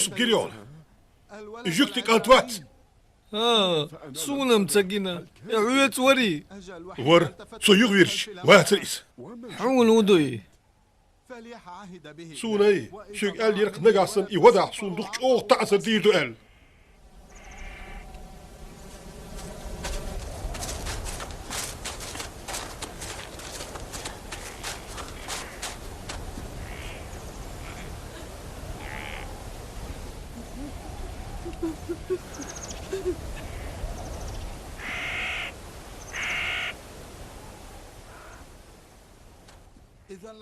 يوسف جريول جوكتك أنتوات سونم تسقينا عويت وري ور سو يغيرش واتريس حول ودوي سوني شيك قال يرق نقاسم يودع صندوق أوغ تعسر ديردو قال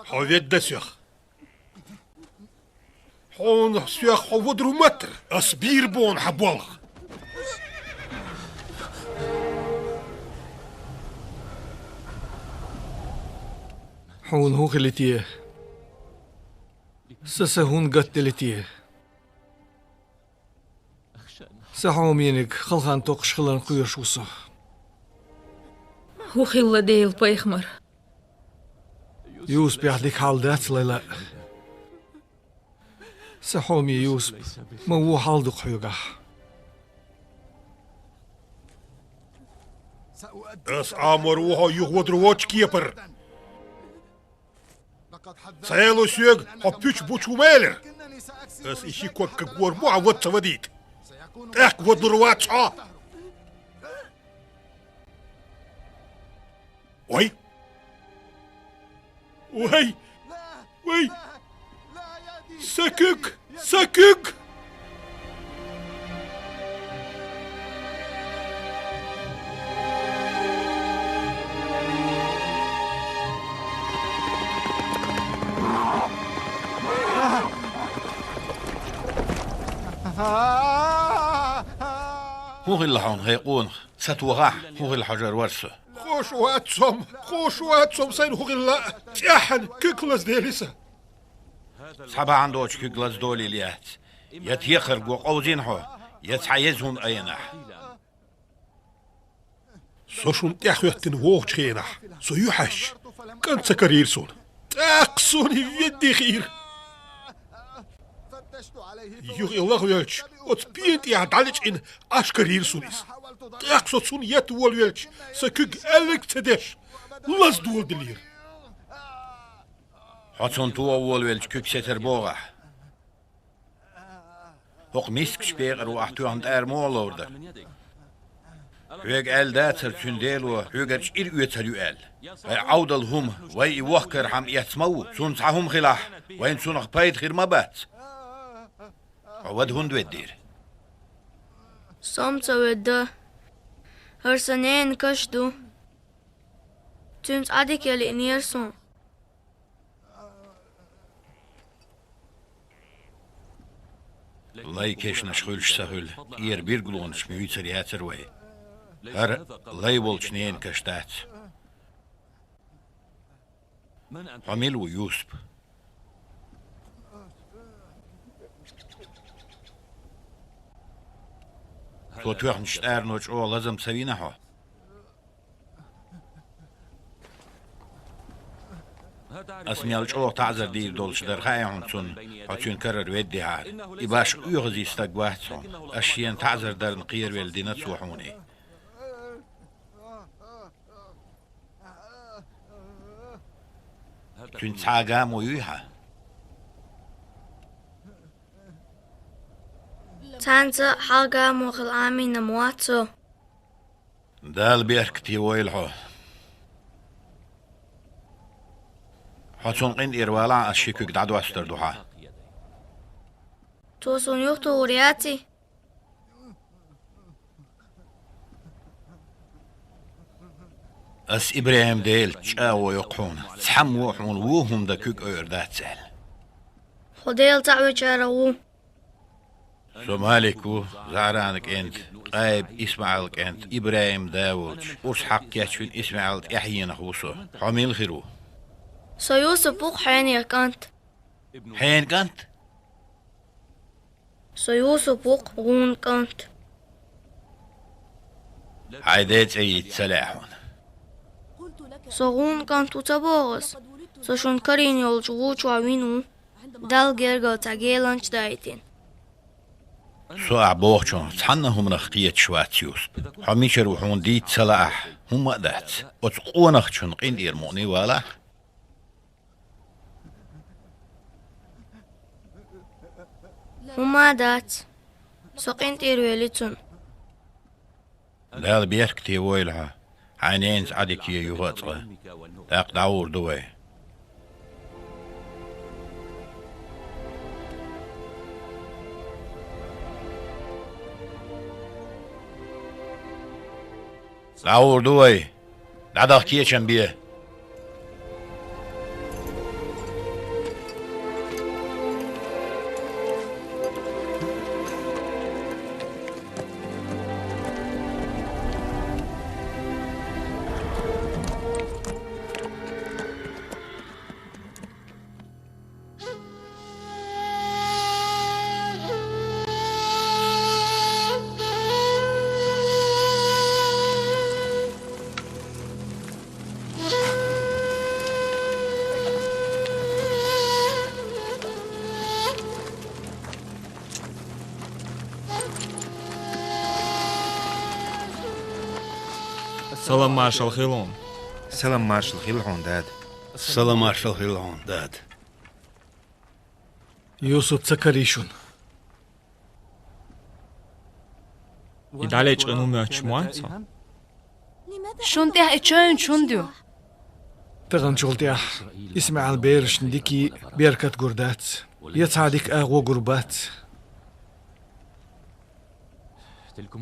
حويت دسيخ حون سيخ حوض رومتر أصبير بون حبوالغ حون هو خلتيه سسهون قتلتيه سحوم ينك خلخان توقش خلان قيرش وصه هو خلا ديل بايخمر يوسف بيعديك حال دات لا سحوم يا يوسف ما هو حال دق حيوقع أس عامر وها يغود رواتش كيبر سيالو سيغ حبيش بوشو مالر أس إشي كوك كور بوع وات سوديت تاك ود رواتش وي وي وي سكك سكك هو اللي حون هيقون ستوغاح هو الحجر ورثه خوش واتسوم سين هو غلا تيحن كيكلس ديليسا صحبا عندوش كيكلاس دولي ليات يتيخرقوا قوزينحو يتحيزهم أينح سوشون تيحويتن ووغ تخينح سو يوحش كان سكرير سون تاقسوني يدي خير يوغ الله ويلش وتبينت يعدالج إن أشكرير سونيس تاقسو سون يتوال ويلش سكيك ألك تدش لز دول دلير حسن تو أول ويلش كيك ستر بوغح هوق ميسك شبيغر وأحتو عند أرمول أورده هيك قال داتر تنديلو هيك إير يتريو قال عودل هم وي وحكر حم يتسمو سون صحهم خلاح وين سونخ بايد خير ما بات عود هند ودير Som ودة هرسنين كشدو تنس عدك يلي إنيرسون الله يكيش نشخولش سهل إير بيرقلونش ميوتر ياتر وي هر الله يبولش نين كشتات عميلو يوسف تو توخنش ارنوش او لازم سوينها اسميالش او تعذر دير دولش در خايهون سون هاتون كرر ودي هار يباش يغزي استقباحتون اشيان تعذر در نقير والدينات سوحوني تون تاقا مويوها تانزا حلقة مغل عامي نمواتو دال بيركتي ويلحو حسن قين إروالا أشيكوك دعدو أستر دوحا توسون يوختو ورياتي أس إبراهيم ديل تشاو يقحون تحمو حون ووهم دا كوك أيردات سهل خديل تعوي جارو سوماليكو زعرانك انت قايب اسماعيلك انت إبراهيم داولج وش حق يشفين إسماعيل يحيينا خوصو حميل خيرو سو يوسف بوق حيني كانت حين كانت سو يوسف بوق غون كانت عيدات عيد سلاحون سو غون كانت وتبوغس سو شون كارين يولج ووچو عوينو دال جيرغو تاقيلانش دايتين سوع بوخشون تحنهم نخقية شوات يوسف حميش روحون ديت سلاح هم مقدات وتقوى نخشون قين دير مؤني ولا وما دات سوقين تيرويلتون لا بيركتي ويلها عينين عدك يغطغ تاق داور دوي داور دوي دادخ كيشن بيه سلام مارشال خيلون. سلام مارشال خيلون داد. سلام مارشال خيلون داد. يوسف تسكريشون يدعليش انو ماتش موانسا شون تيه اتشون شون ديو تغن شغلتي اسمع البيرش نديكي بيركت قردات يتعادك اغو قربات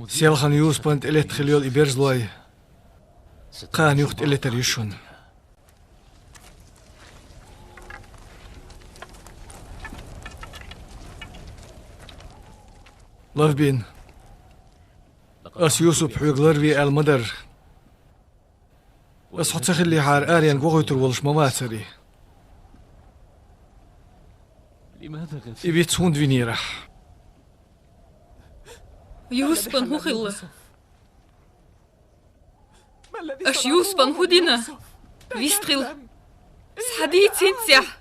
سيالخان يوسف بنت إلي تخليول إبيرزلوي قان يخت إلي تريشون لف بين أس يوسف حيقلر في المدر أس حط سخلي حار آريان قوغيتر والش مماتري إبيت سوند فينيرح يوسفن هو خلا أش يوسفن هو دينا ويستخل سحديت سينسيح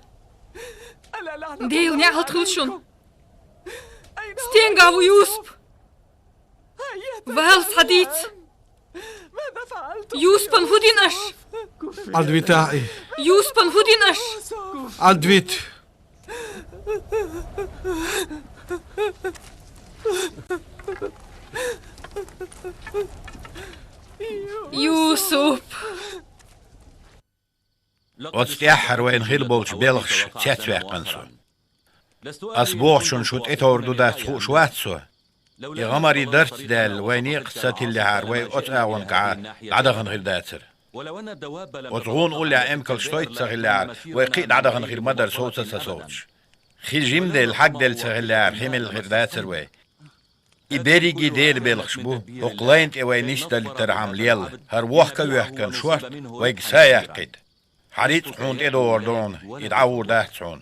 ديل نعهل تخلشون ستينغاو يوسف وهل سحديت يوسفن هو ديناش عدويتاعي يوسفن هو ديناش عدويت يوسف وتستيحر وين خيل بولش بيلخش تاتوي قنصو أسبوع شون شوت إتور دودات خو شواتسو يغمري درت دال ويني قصة اللي هار وي أتاون قاع عدغن غير داتر وتغون قول يا إمكل شويت سغلار ويقيد عدغن غير مدر صوت سسوتش خي جيم ديل حق ديل سغلار خيمل غير داتر وي إبريجي دير بيلخشبو وقلينت إوينيش دل ترعام ليل هر وحكا ويحكن شوارت ويقسايا قيد حريت حون إدور دون يدعور داهتون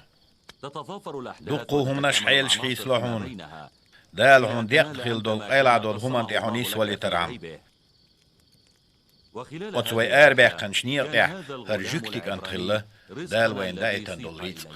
دقوهم نشحيل شخيص لهون دالهون ديق خيل دول قيلع دول همان تيحونيس ولي ترعام وتسوي أربع قنشنير قيح هر جوكتك أنت خيله دال وين دايتن دول ريتق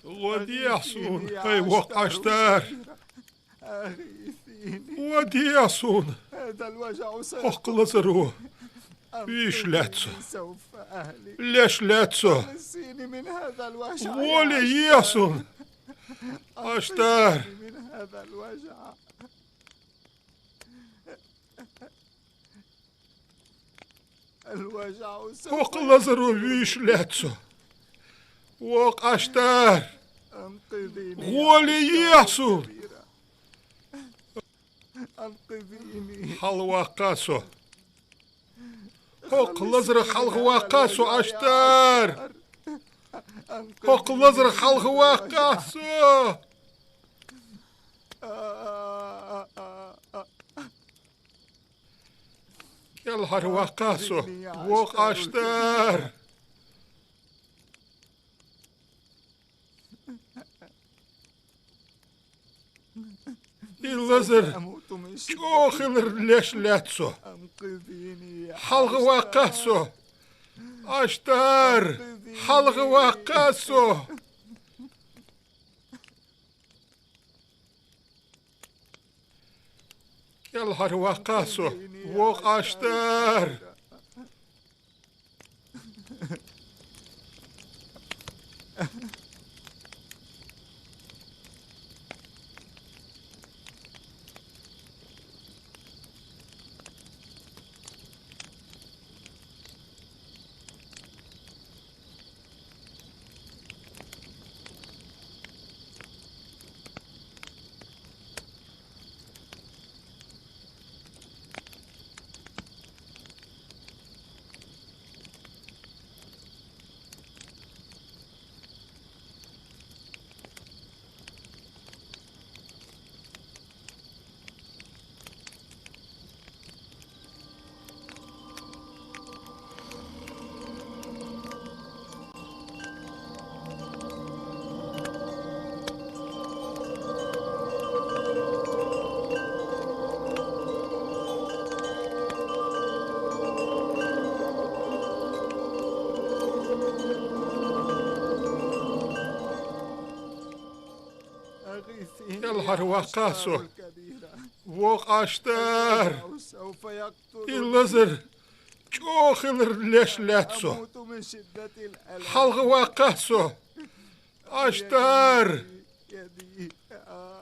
ودي يحسون هاي وقعشتار ودي يحسون أقل زروه بيش لاتسو ليش لاتسو ولي يحسون أشتار أقل زروه بيش لاتسو وقعشتار غولي يحسون حلوة قاسو حق لزر حلوة قاسو أشتار حق لزر حلوة قاسو يلا رواقاسو ووق أشتر اللزر شوخلر ليش لاتسو حلغ واقاسو أشتر حلغ واقاسو يلا رواقاسو ووق أشتر يلا رواقاسو ووق أشتر اللزر شوخلر ليش لاتسو حلغ واقاسو أشتر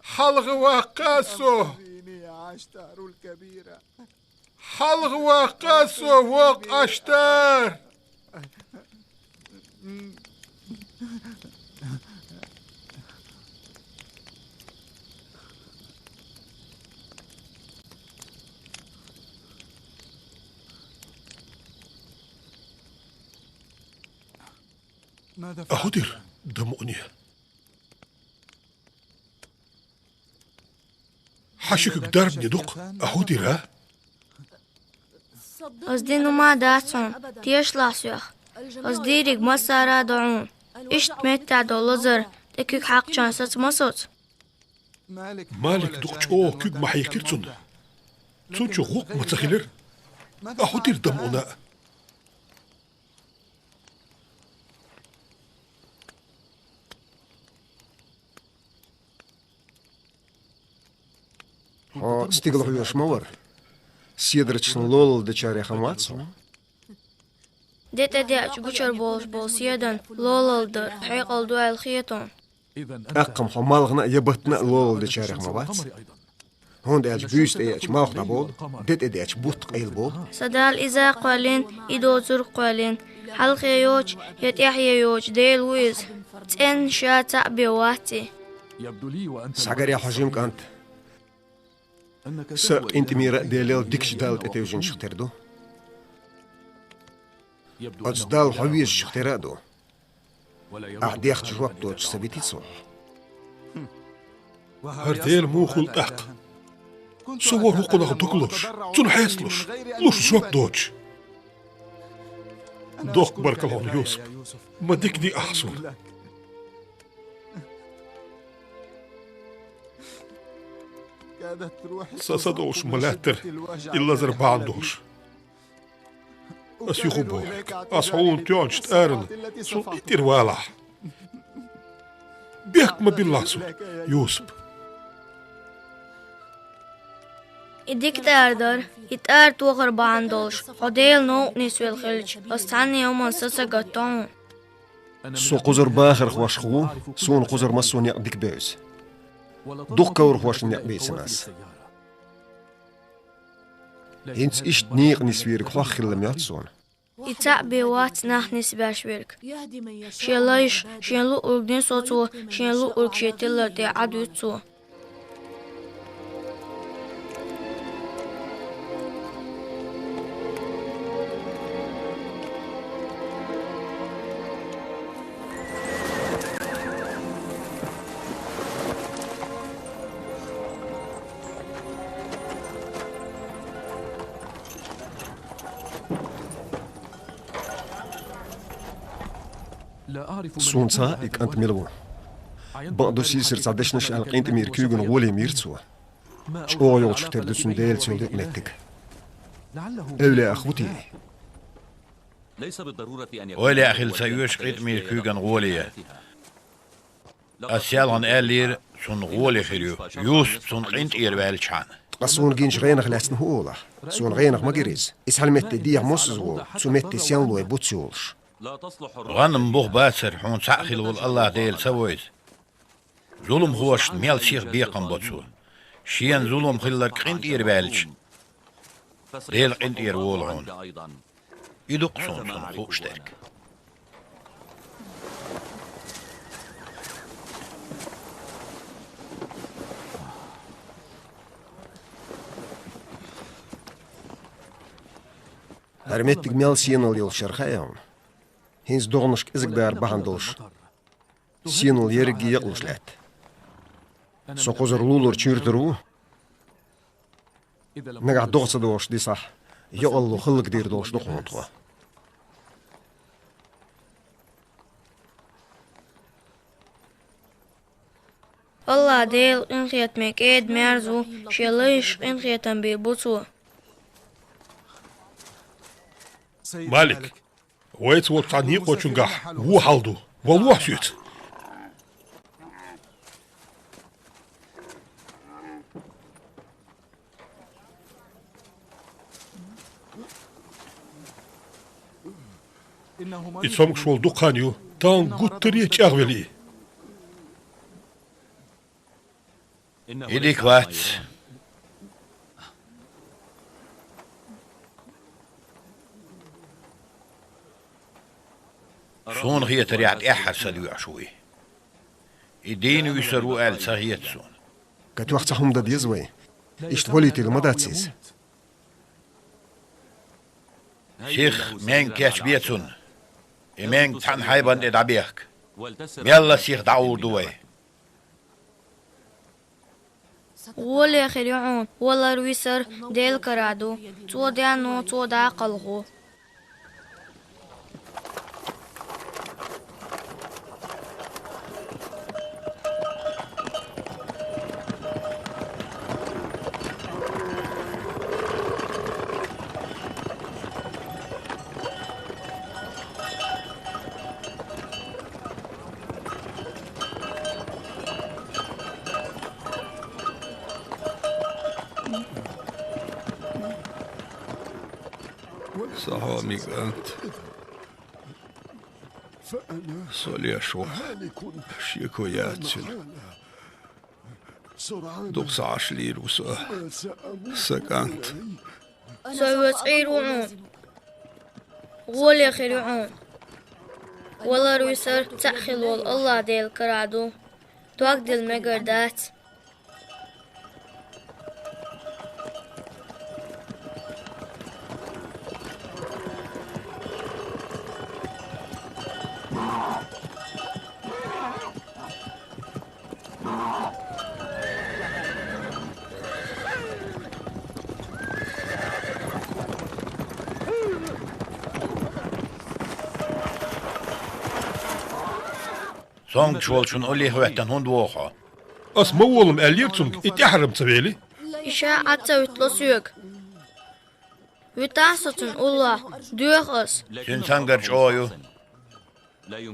حلغ واقاسو حلغ واقاسو ووق أشتر أهدر دمؤني حشك قدربني دق أهدر أصدينو ما داتون تيش لاسيوخ أصديرك مسارا دعون إشت متع دولزر تكيك حق شانسات مسوت مالك دق شو كيك ما حيكرتون تون شو غوق ما تخيلر أهدر دمؤنا Стигло мовар. Сидрачн лол дечаре хамацо. ديتا ديش بوشر بولش يدن لولدر حيقل دو الخيطون أقم حمالغنا يبتنا لول دچارخ مبات. هوند اج بوست اج ماخنا بول. دت اج بوت قيل بول. سدال إذا قالين إدو زر قالين حلق يوج يتيح يوج ديل ويز تن شاتا بواتي ساغر يا حجيم كانت. ساق انت ميرا ديليل ديكش دالت اتيوجين شختردو. أجدال حويج شخترادو. أعديخ جواب دوش سبيتيسو. هرديل موخل أق صور وقنا دقلوش تون حيسلوش لوش جواب دوش دوق بارك الله يوسف ما ديكني أحسن ساسدوش ملاتر إلا زربان دوش أس يخبوك أصعون تيونش تارن سو إتير والع بيك ما باللاسو يوسف إديك تاردر إتار توخر باندولش خديل نو نسويل خلج أستاني يومن سسا قطعون سو قزر باخر خواش خو سون قزر مسون يقدك بيوز دوخ كور خواش نيق بيسناس هنس إشت نيق نسويرك خواخ خلم ياتسون إتاق بيوات ناح نسباش بيرك شيلايش شينلو أرقدين صوتو شينلو أرقشيتيلا دي عدوتو سونسا إك أنت ملو بعض سيسر صدشنش القينت ميركيوغن غولي ميرتسوا شو يوش تردسون ديل سولد متك أولي أخوتي ولا أخي سيوش قيت ميركيوغن غولية أسيالان ألير سون غولي خيريو يوسف سون قينت إيربالشان أصون جينش غينخ لاتن هولا سون غينخ مجريز إسهل مت ديح موسزو سو مت سيان لوي بوتسيولش غنم بوخ باسر حون ساخل والله ديل سويت ظلم خوش ميل شيخ بيقم بوتسو شيان ظلم خلر قينت إيربالش ديل قينت إيرولعون يدق سون خوشتك Hermettik mel sinal yıl şarkhayan. Hins doğnuş izgdar bahandılış. Sinal yergi yıqlışlat. Soqozur lulur çürtürü. Naga doğsa doğuş disah. Yollu xıllık dir doğuş doğuntuğa. Allah değil inhiyetmek ed merzu. Şelış inhiyetan bir butu. مالك ويت وطعني قوتشنقح هو حالدو والله سيت İtsamık şol dukkanyo tan guttariye çağveli إليك وقت سون هي تريعت أحد سلوع شوي يدين ويسروا آل سهيت سون Kat wacht zahum dat yezwe. Isht voliti lmadatsiz. شيخ مين كاش بيتسون إمين تحن حيبان إدعبيك يلا شيخ دعور دوي ولا خريعون ولا رويسر ديل كرادو تو دانو تو دا قلغو صهامك أنت صلي شو شيكو ياتسن دوكس عشلير وسا سكانت سويت عيرون ولا خريعون ولا رويسر تأخل والله ديل كرادو توقد المقردات سونگ شولشون أولي هوتن هون دوخا أسمولم أليرتونك إتحرم تبيلي إشاء عطاوت لسيوك وتعصتن الله دوخس سنسانجر شويو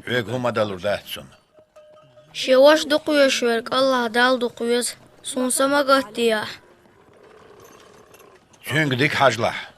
هيك هما دالور داتسون شواش دقوية شويرك الله دال دقويز سونسما قهتيا سنگ ديك حاجلح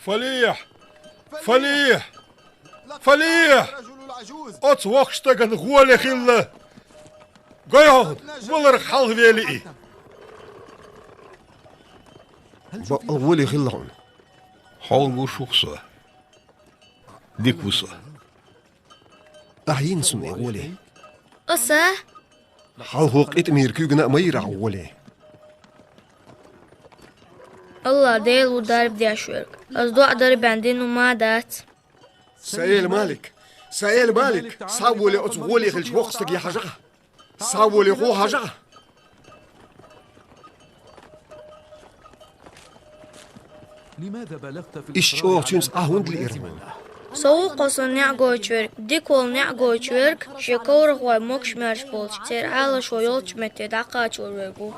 فليح فليح فليح أت وقتك غولي خلا قيهود ولر حال ويلي بقولي خلهم حول شخصه ديكوسه أحيين سمي ولي أسا حوق إتمير كيغنا ميرع ولي الله ديل ودارب دي أشورك أصدوع ضرب عندنا ما دات سائل مالك سائل مالك صابولي أتغولي خلش وقتك يا حجة صابولي خو حجة لماذا بلغت في إيش أو تنس أهوند الإيرمان سوق قصن نعجو تشورك ديكول نعجو تشورك شكور هو مكش مرش بولش تير على شو يولش متى دقا تشوركو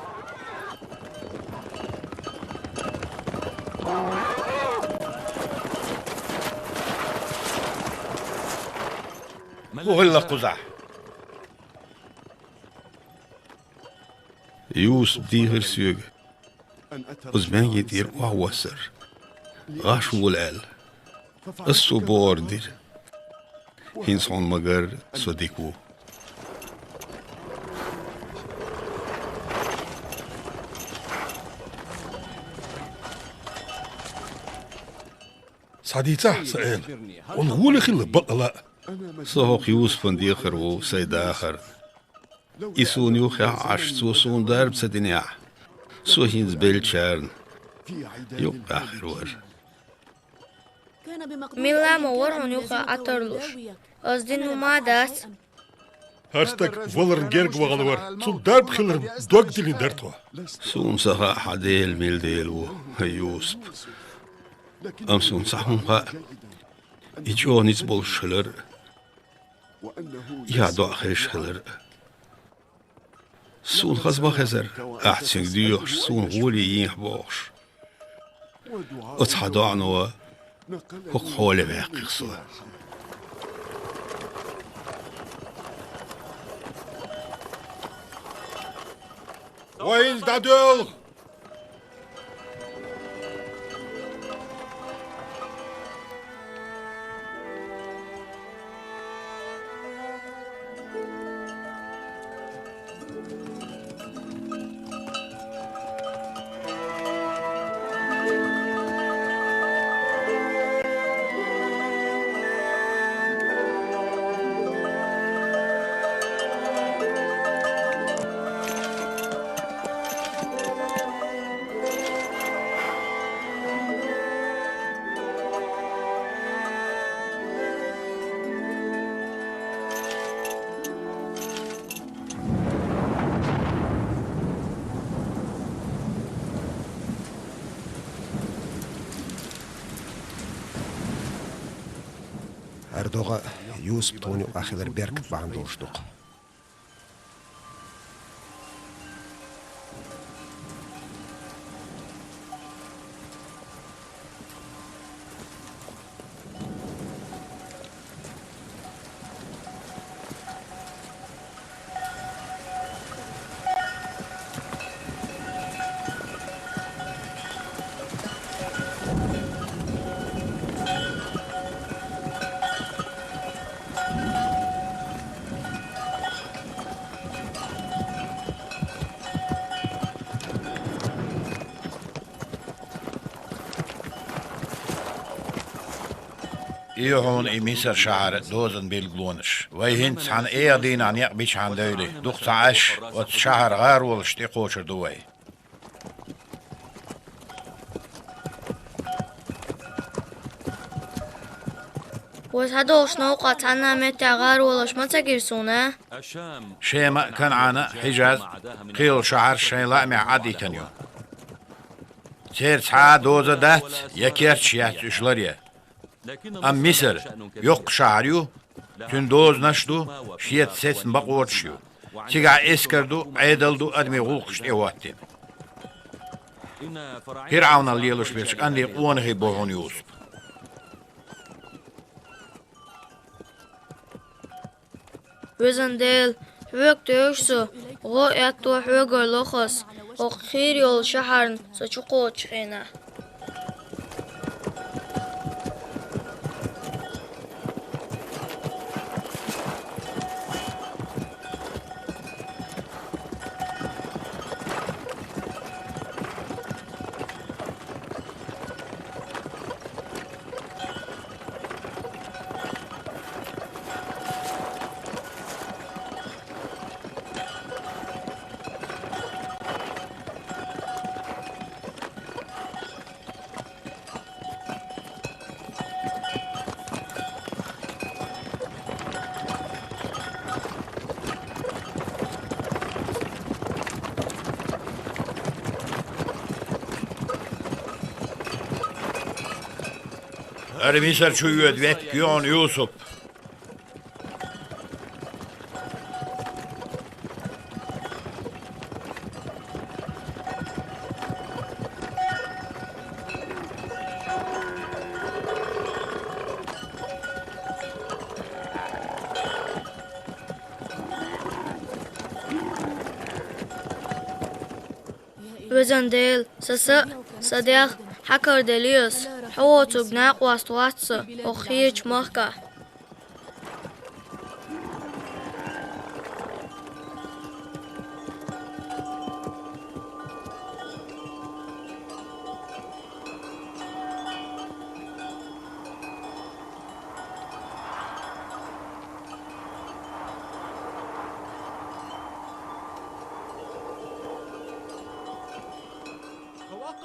وهلا قزح يوسف ديغر سيوغ وزمان يدير وهو سر غاشو الآل الصبور دير هين صون مغر صديقو صديقة سائل ونقول خلا بقلا صهوق يوسف ديخر وسيد آخر يسون يوخي عش سوسون دارب سدنيا سوهين زبيل شارن يوق آخر ور ملا مورهن يوخا أترلوش أصدين ما دات هرستك ولرن جيرج وغلور سون دارب خلرن دوق دلين دارتوا سون سخا حديل ميل ديلو يوسف أم سون صحون خا يجونيس بول شلر يا دو آخر شلر سون خزبا خزر أحسن ديوش سون غولي ينحبوش أتحدو عنو هق حولي باقي خصوة وين دادول أردوغا يوسف توني أخذر بيرك باندوش دوق إيهون إميسر شعر دوزن بالقلونش ويهنت عن إيه دين عن يقبيش عن دولي دقت عش وتشعر غار والشتيقوشر دوي وهدوش نوقات عنا متى غار ولش ما تجرسونه شيما كان عنا حجاز قيل شعر شيلا مع عدي تنيو تير تسعى دوزة دات يكيرتش يحتشلريا أم مصر يوق شعريو تن دوز نشدو شيت سيتن بقورتشيو تيقع إسكردو عيدلدو أدمي غلقشت إيواتين هيرعونا الليلوش بيشك أني قوانهي بوهون يوسف وزندل هوك تيوشسو غو يكتو هوغر لوخس وخير يول شحرن سچوقو چخينا Ermiser şu yüed vetkiyon Yusuf. وزن ديل سسا صديق حكر دليوس حواتو بناق واستواتس وخيج مخكا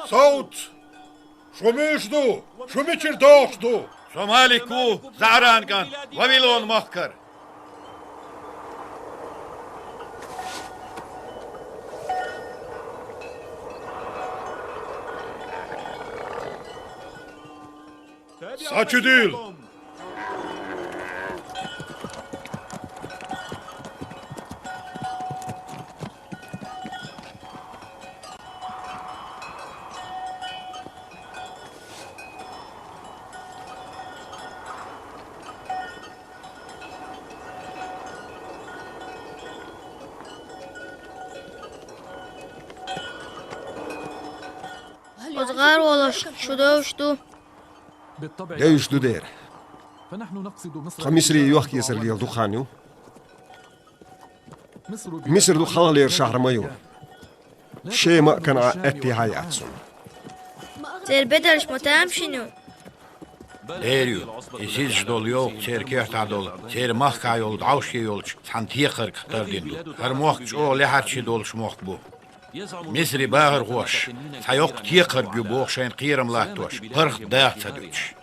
صوت شو ميشدو شو ميشر دوشدو Somaliku Zarangan Vavilon Mahkar. Saçı değil. وصغار ولا شدو بالطبع جيش دودير فنحن نقصد مصر خميسري يوخ يسر لي دخانيو مصر مصر دو خالير شهر مايو شيء ما كان أتي هاي أتسون تير بدرش متام شنو Deryu, siz dol yok, çerkehta dol, çer mahka yol, davşi yol, santiye kırk tardindu. Her muhç o leharçı dolş muhk bu. Misri bağır hoş, sayok tiye kırk bu boğşayın kıyırım lahtoş, kırk dayak sadıç.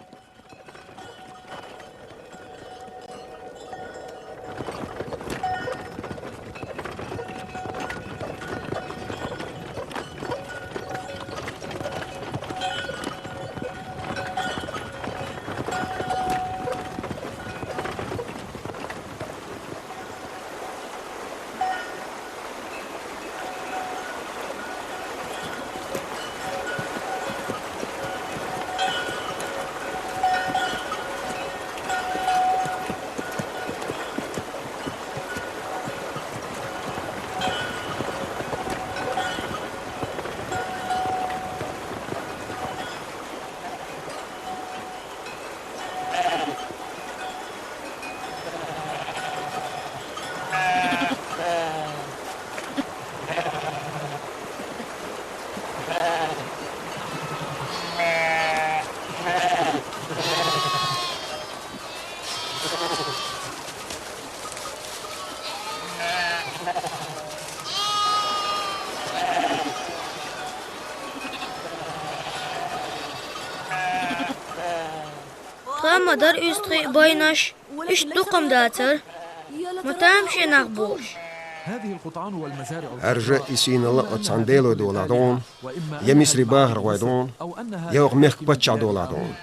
مدار üstü boynaş iş duqum dağıtır متام شي نغبوش هذه القطعان والمزارع أرجع إسين الله أتصنديلو دولادون يمسري باهر ويدون أو أنها يوغ ميخ بتشع دولادون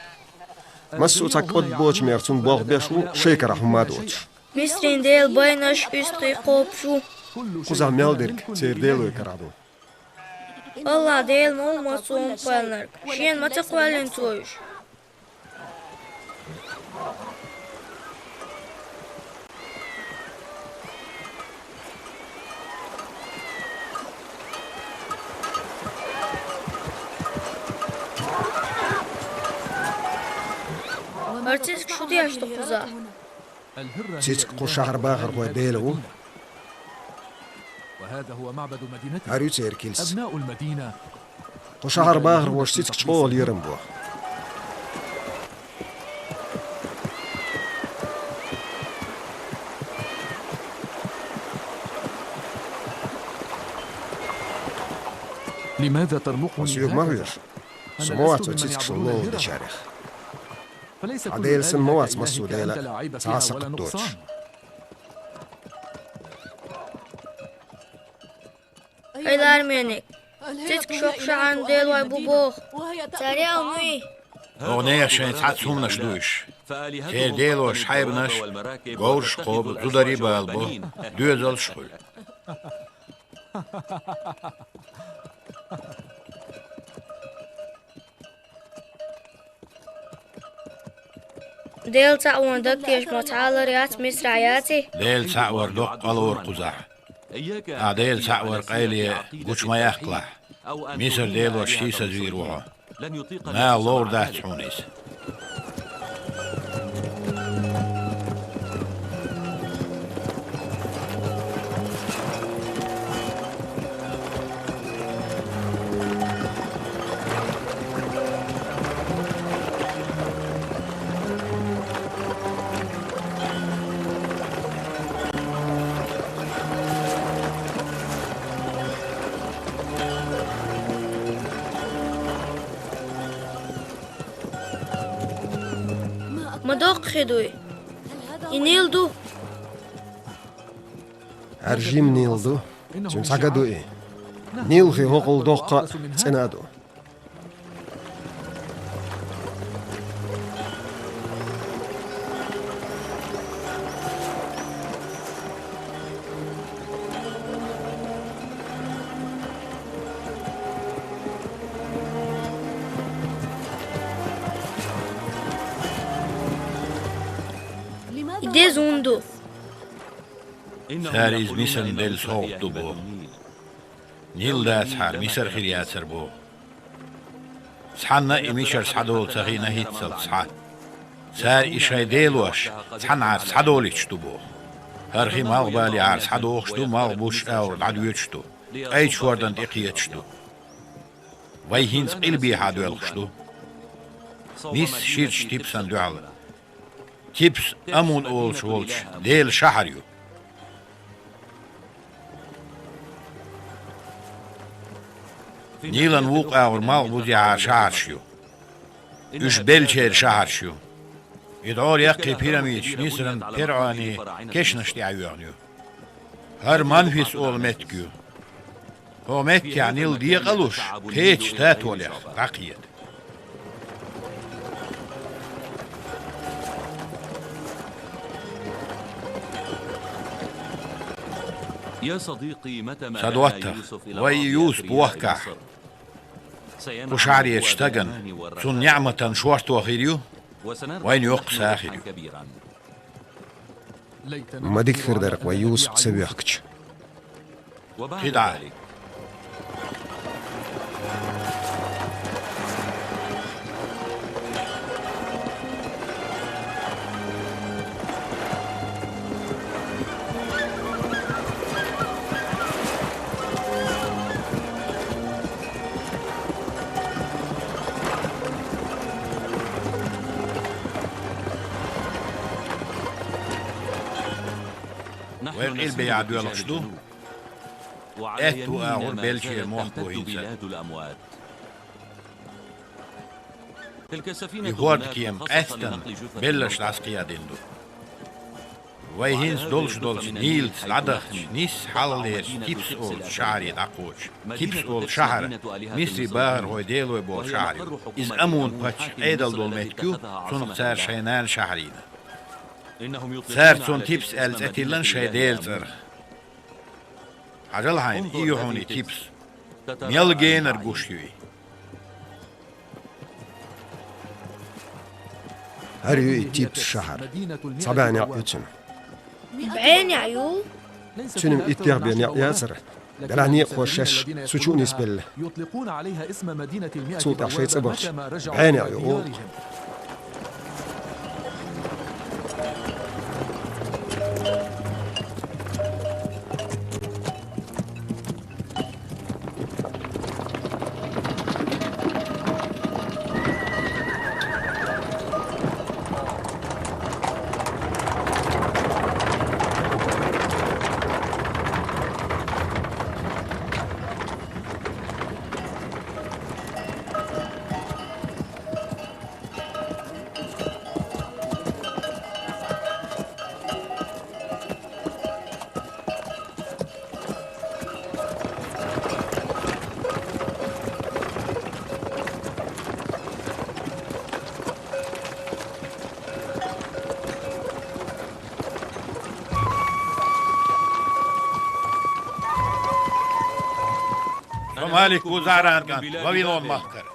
مسو تاكبت بوش ميرتون بوغ بيشو شيكرا حمادوش مصرين ديل boynaş üstü قوبشو قزا ميلدرك تير ديلو يكرادو Allah değil mi olmasın koyanlar şiyen mata koyalım soyuş Artist şu diye açtı kuza. تيتك قشعر باغر وديلو وهذا هو معبد مدينتنا هاريو تير كيلس أبناء المدينة قشعر باغر وش تيتك تقول يرم بوه لماذا ترمقني وسيوغ هكذا؟ مغير أنا سموات لست من وتيتك يعبرون شلو الهرة. دشارخ فليس كل عديل ذلك سموات لإلهك مسو أنت ديلا لا عيب فيها تعاسق ولا الدوش. نقصان. Aylar menik. Tit şok şahan del vay bu boğ. Tari almui. أغنية شين تعتهم نشدوش تي ديلوش حيبنش غورش قوب زودري بالبو دوزل شخل ديل تعوان دكتيش متعالى ريات مصر عياتي ديل تعور دق قلور قزح ديل تعور قيلي قوش ما يخلع مصر ديلوش تيسا زيروها ما لور ده تحونيس مدوق خدوي ينيلدو أرجيم نيلدو تمسعقدو إيه نيل في هقل دوقة سنادو إدي زوندو ثاريز مصر ديل صوت دبو نيل داس حار مصر خريات سربو سحنا إميشر سحدول تغي نهيت سلسحات سار إشاي ديلوش سحنا عار سحدوليش دبو هرخي مغبالي عار سحدوخشتو مغبوش أور عدويتشتو أي شوردن إقيتشتو ويهينس قلبي حادوالخشتو نيس شيرش تيبسان دوال تيبس أمون أولش ولش ديل شحريو نيلان ووق أور مغبوزي عار شعرشيو إش بلشير شعرشيو يدعور يقي بيراميدش نيسرن بيرعاني كشنشتي عيوانيو هر منفيس أول متكيو هو متكي عن نيل ديقلوش تيتش تاتوليخ تقيد يا صديقي متى ما سدوتا ويوس بوهكا وشعري يشتغن سن نعمة شورت وخيريو وين يقصى آخريو ما ديك فردرك ويوس تسوي حكش خدعة ويقيل بيعدو يلخشدو اتو اغور بلشي موحبو هينسا يهود كيم قاستن بلش العسقية ديندو ويهينس دولش نيل العدخ نيس حاليش كيبس اول شعري دعقوش كيبس اول شهر مصري باهر هو ديلو بول شعري إز أمون باتش ايدل دول ميتكيو سنق سار شينان شهرين سار سون تيبس ألز أتيلن شي ديل زرخ عجل هاين إيوهوني تيبس ميل جينر قوشيوي هريو تيبس شهر صبعن يعيوتن بعين عيو تنم إتيار بين ياسر دلعني خوشش سوچوني سبل يطلقون عليها اسم مدينة المئة صوت عشيت بوابة صبرش بعدما رجعوا بعين إلى عيو ديارهم. مالك وزعران كانت وبينون مهكر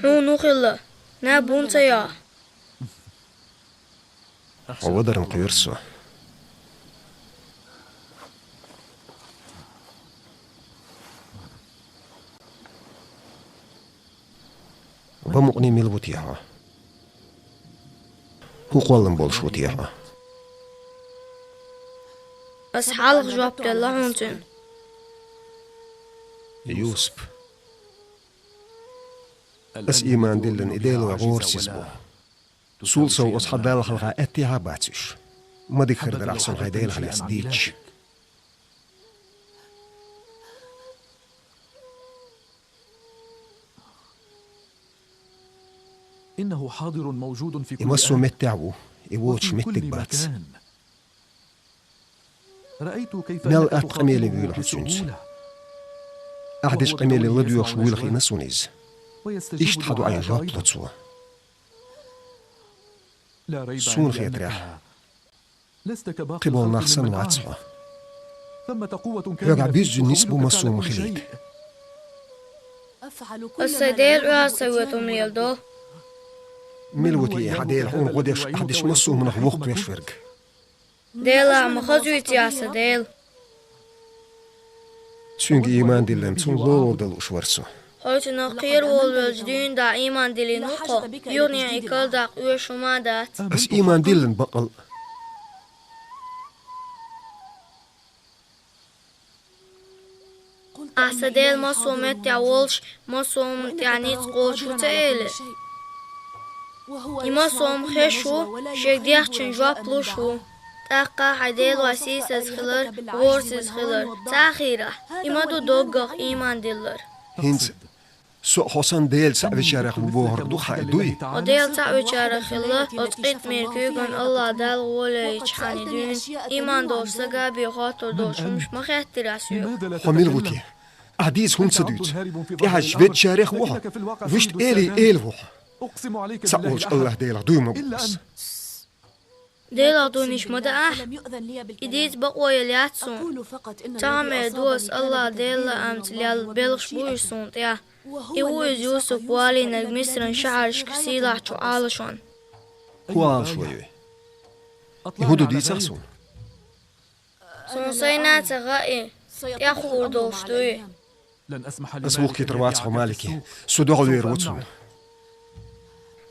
حونو خلا نابون سيا ودرن كيرسو وبمقني ميلبوتيها وقوالن بولشوتيها بس حالق جواب الله هونتن يوسف بس إيمان دلن إديلو غور سيسبو سول سو أصحاب بالخلقة أتيها باتش ما ديك خرد الأحسن غيديل على أسديتش إنه حاضر موجود في كل يمسو آن متعو يوتش وفي متك كل باتس مكان. رأيت كيف نال إنك قميلي تخاطبه بيقول حسونس. بسهولة أحدش قميلي لديوش ويلخي نسونيز ويستجيب إشت حدو أي دعائك جاب أيضاً. لتسوه لا ريب سون عندي خيط أنك ريح. لست كباقي قبل الخلق نخسن ممن عاش. واتسوه ثمة قوة يقع كاملة بيزجو نسبو تخولك مسو تعلم مخليد. شيء. السيديل واسويتو ميلدو ملوتي حديل حون قدش أحدش مسو من وقت ويشفرق. ديلا مخزويت يا سديل تسونج إيمان دلن تسون لولو دل وشورسو. هويت نقير والوجدين دا إيمان دلي نقو يوني إكل دا قوشو ما دات بس إيمان دلن بقل أحسديل مصو متع والش مصو متع نيت قولش وتقيلة يمصو مخشو شيك ديخشن جواب لوشو تاقا حديل واسيس خلر غورس خلر تاخيرة إمادو دوغغ إيمان دلر هنز سو حسن ديل سعب شارخ بوهر دو خايل دوي. وديل تعوي شارخ الله وتقيت ميركوغن الله دال ولا يجحاني دون إيمان دول سقا بيخاطر دول شمش مخيطر عسيو خميلوتي أحديث هون سدوت تيحج فيت شارخ وحا وشت إيل وحا أقسم عليك سأقولش بالله الله ديل دوي إلا مبوس. ديل دونيش مدأح إديت بقوى يلياتسون تعمل دوس الله ديل أمت ليال بلش بويسون تيا إيوز يوسف والي نجمسرن شعرش كسيلة عالشون كوال شوي يهودو دي سحسون سون سينات غائي يخور دوشتوي لن أسمح أسوق كتروات خمالكي سودو ويروتسون.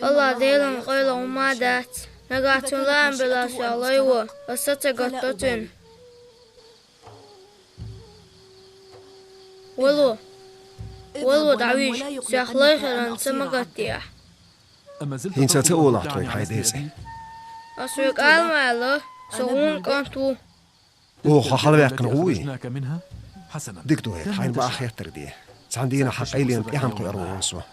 الله ديلن قيل وما دات نقاتن لان بلا شاليوه وستقطتن ولو دعويش سيخلي خيران سمقاتيح هين ستقول أحطوي حيديسي. أسويق المعلو سوون كنتو وخا حلبيق نغوي. أخرجناك منها حسنا ديك دوهيت حين بقى خير ترديه. سعندينا حقيلين إيهان قيرو ونسوه.